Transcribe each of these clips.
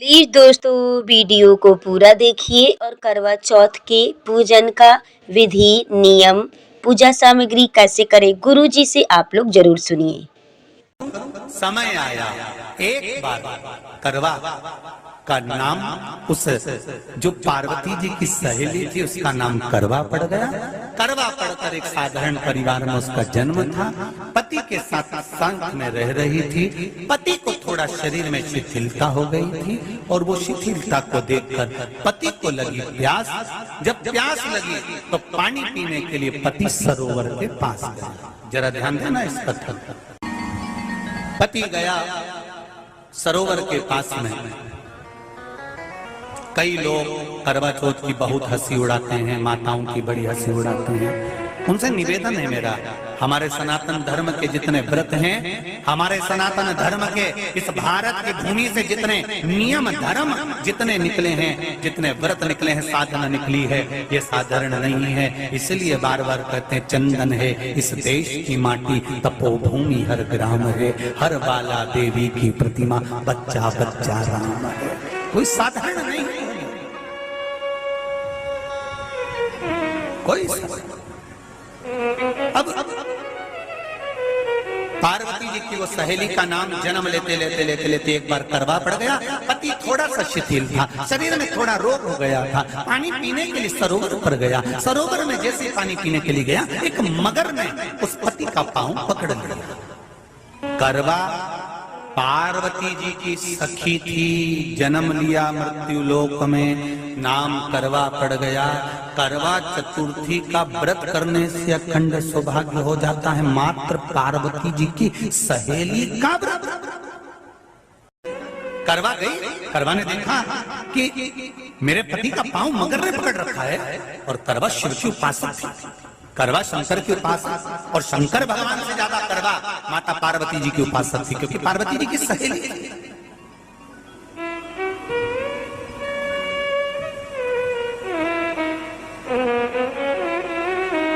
Please दोस्तों video को पूरा देखिए और करवा चौथ के पूजन का विधि नियम पूजा सामग्री कैसे करें गुरुजी से आप लोग जरूर सुनिए। समय आया एक बार करवा का नाम उस जो पार्वती जी की सहेली थी उसका नाम करवा पड़ गया। करवा पड़कर एक साधारण परिवार में उसका जन्म था। पति के साथ संग में रह रही थी। पति को थोड़ा शरीर में शिथिलता हो गई थी और वो शिथिलता को देखकर पति को लगी प्यास। जब प्यास लगी तो पानी पीने के लिए पति सरोवर के पास गया। जरा ध्यान देना इस कथन पर। पति गया सरोवर के पास में। कई लोग करवा चौथ की बहुत हंसी उड़ाते हैं, माताओं की बड़ी हंसी उड़ाते हैं। उनसे निवेदन है मेरा, हमारे सनातन धर्म के जितने व्रत हैं, हमारे सनातन धर्म के इस भारत की भूमि से जितने नियम धर्म जितने निकले हैं, जितने व्रत निकले हैं, साधना निकली है, ये साधारण नहीं है। इसलिए बार बार कहते हैं चंदन है इस देश की माटी, तपोभूमि हर ग्राम है, हर बाला देवी की प्रतिमा, बच्चा बच्चा राम है। कोई साधारण नहीं है, कोई अब पार्वती जी की वो सहेली का नाम जन्म लेते लेते लेते लेते एक बार करवा पड़ गया। पति थोड़ा सा शिथिल था, शरीर में थोड़ा रोग हो गया था। पानी पीने के लिए सरोवर पर गया। सरोवर में जैसे पानी पीने के लिए गया, एक मगर ने उस पति का पांव पकड़ लिया। करवा पार्वती जी की सखी थी, जन्म लिया मृत्यु लोक में, नाम करवा पड़ गया। करवा चतुर्थी का व्रत करने से अखंड सौभाग्य हो जाता है। मात्र पार्वती जी की सहेली का व्रत। करवा गई, करवा ने देखा कि मेरे पति का पांव मगर ने पकड़ रखा है और करवा शिव की उपासक थी। करवा शंकर की उपासक और शंकर भगवान से ज्यादा करवा माता पार्वती जी की उपासक थी, क्योंकि पार्वती जी की सहेली थी।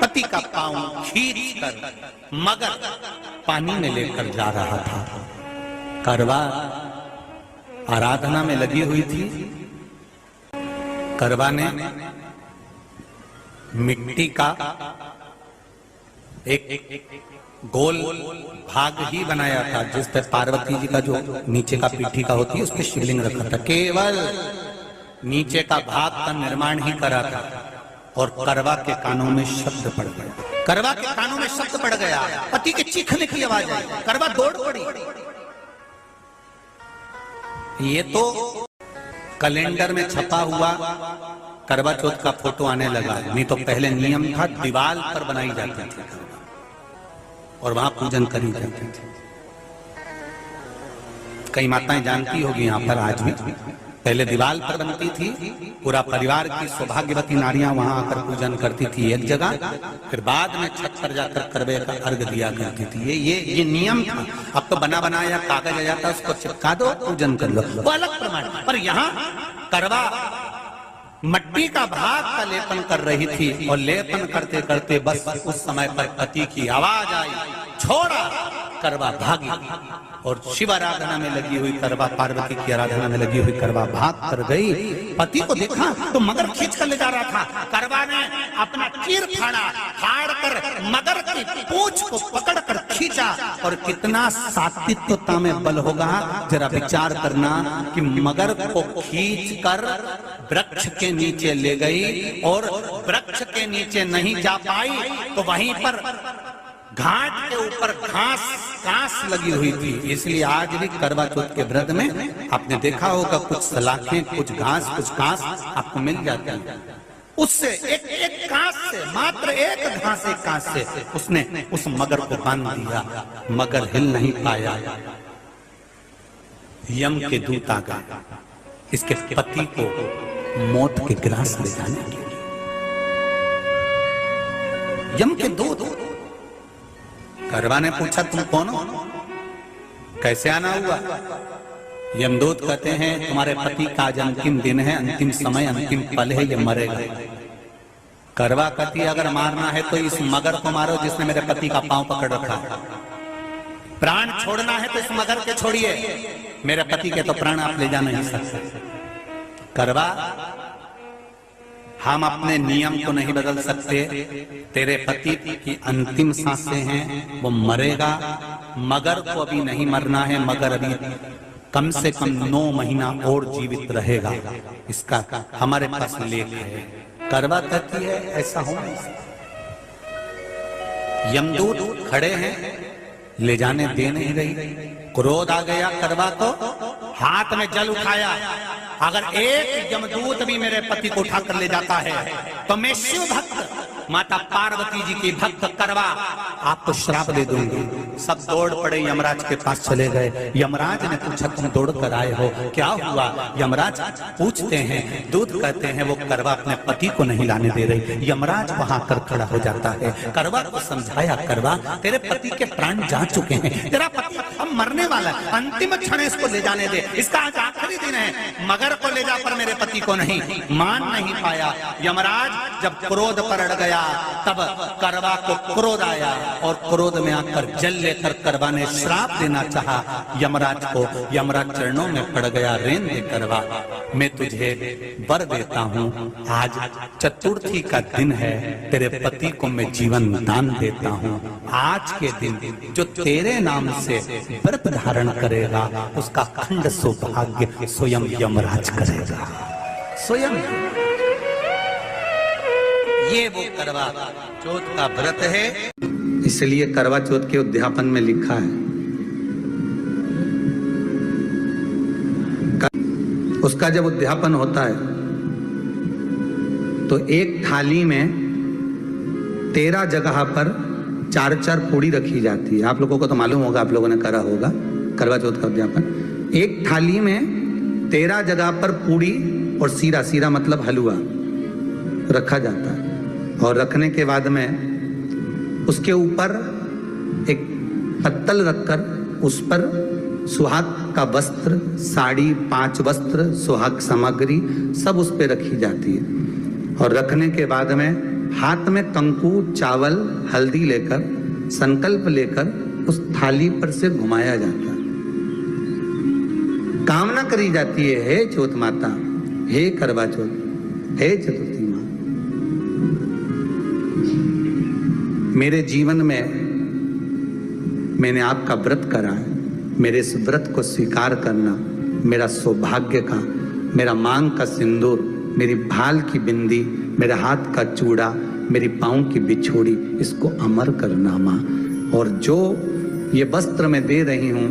पति का पांव खींचकर मगर पानी में लेकर जा रहा था। करवा आराधना में लगी हुई थी। करवा ने मिट्टी का एक गोल भाग ही बनाया था, जिस पर पार्वती जी का जो नीचे का पीठी का होती है उस पर शिवलिंग रखा था। केवल नीचे का भाग का निर्माण ही करा था और करवा के कानों में शब्द पड़ गया। करवा के कानों में शब्द पड़ गया, पति के चीखने की आवाज आई। करवा दौड़ पड़ी। ये तो कैलेंडर में छपा हुआ करवा चौथ का फोटो आने लगा, नहीं तो पहले नियम था दीवार पर बनाई जाती थी और वहां पूजन करी जाती थी। कई माताएं जानती होगी यहाँ पर आज भी, पहले दीवार पर बनती थी। पूरा परिवार की सौभाग्यवती नारियां वहां आकर पूजन करती थी एक जगह, फिर बाद में छत पर जाकर करवे का अर्घ दिया करती थी। ये नियम था। अब तो बना बनाया कागज आ जाता, उसको चिपका दो, पूजन कर लो, वो अलग प्रमाण। पर यहाँ करवा मट्टी का भाग का लेपन कर रही थी और लेपन करते करते बस उस समय पर पति की आवाज आई, छोड़ा। करवा भागी और शिव आराधना में लगी हुई करवा, पार्वती की आराधना में लगी हुई करवा भाग कर गई। पति को देखा तो मगर खींच कर ले जा रहा था। करवा ने अपना चीर फाड़ कर मगर की पूंछ को पकड़ कर खींचा। और कितना सात्विकता में बल होगा, जरा विचार करना कि मगर को खींच कर वृक्ष के नीचे ले गई और वृक्ष के नीचे नहीं जा पाई तो वहीं पर घाट के ऊपर घास लगी हुई थी। इसलिए आज भी करवा चौथ के व्रत में आपने देखा होगा कुछ सलाखें, कुछ घास आपको मिल जाती है। उससे एक घास से, मात्र एक घास, एक घास से उसने उस मगर को बांध दिया। मगर हिल नहीं पाया। यम के दूत आ गए इसके पति को मौत के ग्रास ले जाने के लिए। यम के दूत। करवा ने पूछा तुम कौन हो, कैसे आना हुआ? यमदूत कहते हैं तुम्हारे पति का आज अंतिम दिन है, अंतिम समय, अंतिम पल है, ये मरेगा। करवा कहती अगर मारना है तो इस मगर को मारो जिसने मेरे पति का पांव पकड़ रखा है। प्राण छोड़ना है तो इस मगर के छोड़िए, मेरे पति के तो प्राण आप ले जा नहीं सकते। करवा, हम अपने नियम को नहीं बदल सकते। तेरे पति की अंतिम सांसें हैं, वो मरेगा। मगर को अभी नहीं मरना है, मगर अभी कम से कम 9 महीना और जीवित रहेगा। इसका हमारे पास लेख है। करवा कहती है ऐसा हो नहीं सकता। यमदूत खड़े हैं, ले जाने दे नहीं रही। क्रोध आ गया करवा को, हाथ में जल उठाया। अगर एक यमदूत भी मेरे पति को उठाकर ले जाता है तो मैं शिव भक्त माता पार्वती जी की भक्त करवा आपको श्राप दे दूंगी। सब दौड़ पड़े, यमराज के पास चले गए। यमराज ने पूछा तुम दौड़ कर आए हो, क्या हुआ? यमराज पूछते हैं, दूत कहते हैं वो करवा अपने पति को नहीं लाने दे रही। यमराज वहां कर खड़ा हो जाता है। करवा को समझाया, करवा तेरे पति के प्राण जा चुके हैं, तेरा पति अब मरने वाला है, अंतिम क्षण इसको ले जाने दे, इसका आज आखिरी दिन है। मगर को ले जा पर मेरे पति को नहीं। मान नहीं पाया। यमराज जब क्रोध पर अड़ गया तब करवा को क्रोध आया और क्रोध में आकर जल लेकर करवा ने श्राप देना चाहा यमराज को। यमराज चरणों में पड़ गया, रेन दे करवा, मैं तुझे वर देता हूँ। आज चतुर्थी का दिन है, तेरे पति को मैं जीवन दान देता हूँ। आज के दिन जो तेरे नाम से व्रत धारण करेगा उसका अखंड सौभाग्य स्वयं यमराज करेगा। स्वयं ये वो करवा चौथ का व्रत है। इसलिए करवा चौथ के उद्यापन में लिखा है, उसका जब उद्यापन होता है तो एक थाली में 13 जगह पर 4-4 पूड़ी रखी जाती है। आप लोगों को तो मालूम होगा, आप लोगों ने करा होगा करवा चौथ का उद्यापन। एक थाली में 13 जगह पर पूड़ी और सीरा, सीरा मतलब हलवा रखा जाता है। और रखने के बाद में उसके ऊपर एक पत्तल रखकर उस पर सुहाग का वस्त्र, साड़ी, 5 वस्त्र, सुहाग सामग्री सब उस पर रखी जाती है। और रखने के बाद में हाथ में कंकु, चावल, हल्दी लेकर, संकल्प लेकर उस थाली पर से घुमाया जाता है। कामना करी जाती है, हे चौथ माता, हे करवा चौथ, हे चतुर्थी माँ, मेरे जीवन में मैंने आपका व्रत करा है, मेरे इस व्रत को स्वीकार करना, मेरा सौभाग्य का, मेरा मांग का सिंदूर, मेरी भाल की बिंदी, मेरे हाथ का चूड़ा, मेरी पाँव की बिछोड़ी, इसको अमर करना माँ। और जो ये वस्त्र मैं दे रही हूँ,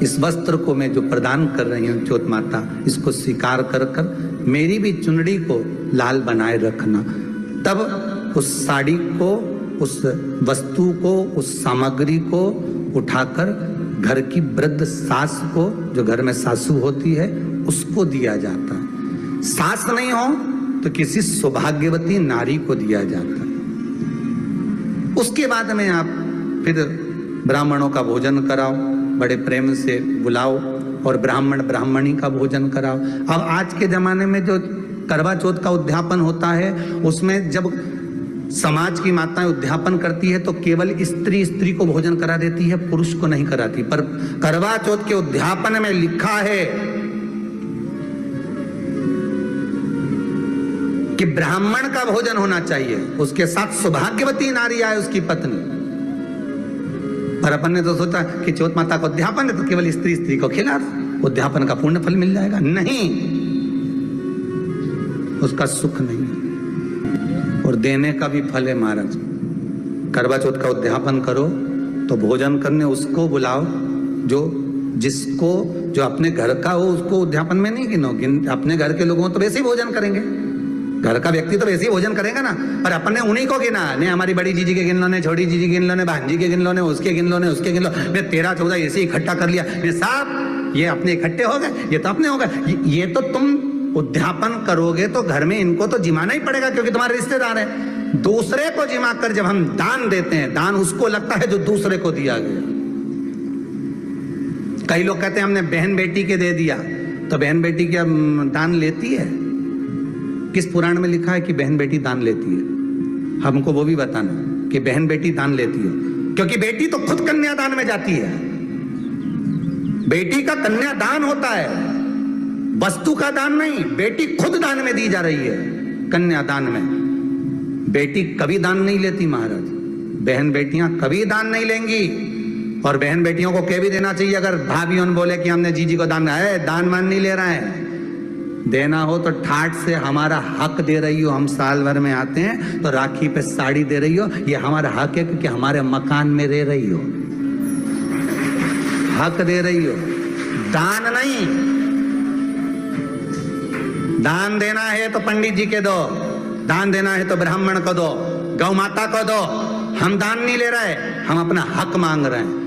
इस वस्त्र को मैं जो प्रदान कर रही हूँ चौथ माता, इसको स्वीकार कर कर मेरी भी चुनड़ी को लाल बनाए रखना। तब उस साड़ी को, उस वस्तु को, उस सामग्री को उठाकर घर की वृद्ध सास को, जो घर में सासू होती है, उसको दिया जाता है। सास नहीं हो तो किसी सौभाग्यवती नारी को दिया जाता है। उसके बाद में आप फिर ब्राह्मणों का भोजन कराओ, बड़े प्रेम से बुलाओ और ब्राह्मण ब्राह्मणी का भोजन कराओ। अब आज के जमाने में जो करवा चौथ का उद्यापन होता है, उसमें जब समाज की माताएं उद्यापन करती है तो केवल स्त्री स्त्री को भोजन करा देती है, पुरुष को नहीं कराती। पर करवा चौथ के उद्यापन में लिखा है कि ब्राह्मण का भोजन होना चाहिए, उसके साथ सौभाग्यवती नारी आए, उसकी पत्नी। पर अपन ने तो सोचा कि चौथ माता का उद्यापन है तो केवल स्त्री स्त्री को खिला दो, उद्यापन का पूर्ण फल मिल जाएगा। नहीं, उसका सुख नहीं और देने का भी फल है महाराज। करवा चौथ का उद्यापन करो तो भोजन करने उसको बुलाओ जिसको जो अपने घर का हो, उसको उद्यापन में नहीं गिनो। अपने घर के लोगों तो वैसे ही भोजन करेंगे, घर का व्यक्ति तो वैसे ही भोजन करेगा ना। पर अपन ने उन्हीं को गिना, ने हमारी बड़ी जीजी के गिन लो, ने छोटी जीजी गिन लो, ने भांजी के गिन लो, ने उसके गिन लो, ने उसके गिन लो, ने 13-14 ऐसे इकट्ठा कर लिया। ये सब ये अपने इकट्ठे हो गए, ये तो अपने हो गए। ये तो तुम उद्यापन करोगे तो घर में इनको तो जिमाना ही पड़ेगा क्योंकि तुम्हारे रिश्तेदार हैं। दूसरे को जिमा कर जब हम दान देते हैं, दान उसको लगता है जो दूसरे को दिया गया। कई लोग कहते हैं हमने बहन बेटी के दे दिया, तो बहन बेटी क्या दान लेती है? किस पुराण में लिखा है कि बहन बेटी दान लेती है? हमको वो भी बताना कि बहन बेटी दान लेती है, क्योंकि बेटी तो खुद कन्यादान में जाती है। बेटी का कन्यादान होता है, वस्तु का दान नहीं। बेटी खुद दान में दी जा रही है, कन्यादान में। बेटी कभी दान नहीं लेती महाराज, बहन बेटियां कभी दान नहीं लेंगी। और बहन बेटियों को कह भी देना चाहिए, अगर भाभी उन बोले कि हमने जीजी को दान है, दान मान नहीं ले रहे हैं, देना हो तो ठाट से हमारा हक दे रही हो। हम साल भर में आते हैं तो राखी पे साड़ी दे रही हो, ये हमारा हक है क्योंकि हमारे मकान में रह रही हो, हक दे रही हो, दान नहीं। दान देना है तो पंडित जी के दो, दान देना है तो ब्राह्मण को दो, गौ माता को दो। हम दान नहीं ले रहे, हम अपना हक मांग रहे हैं।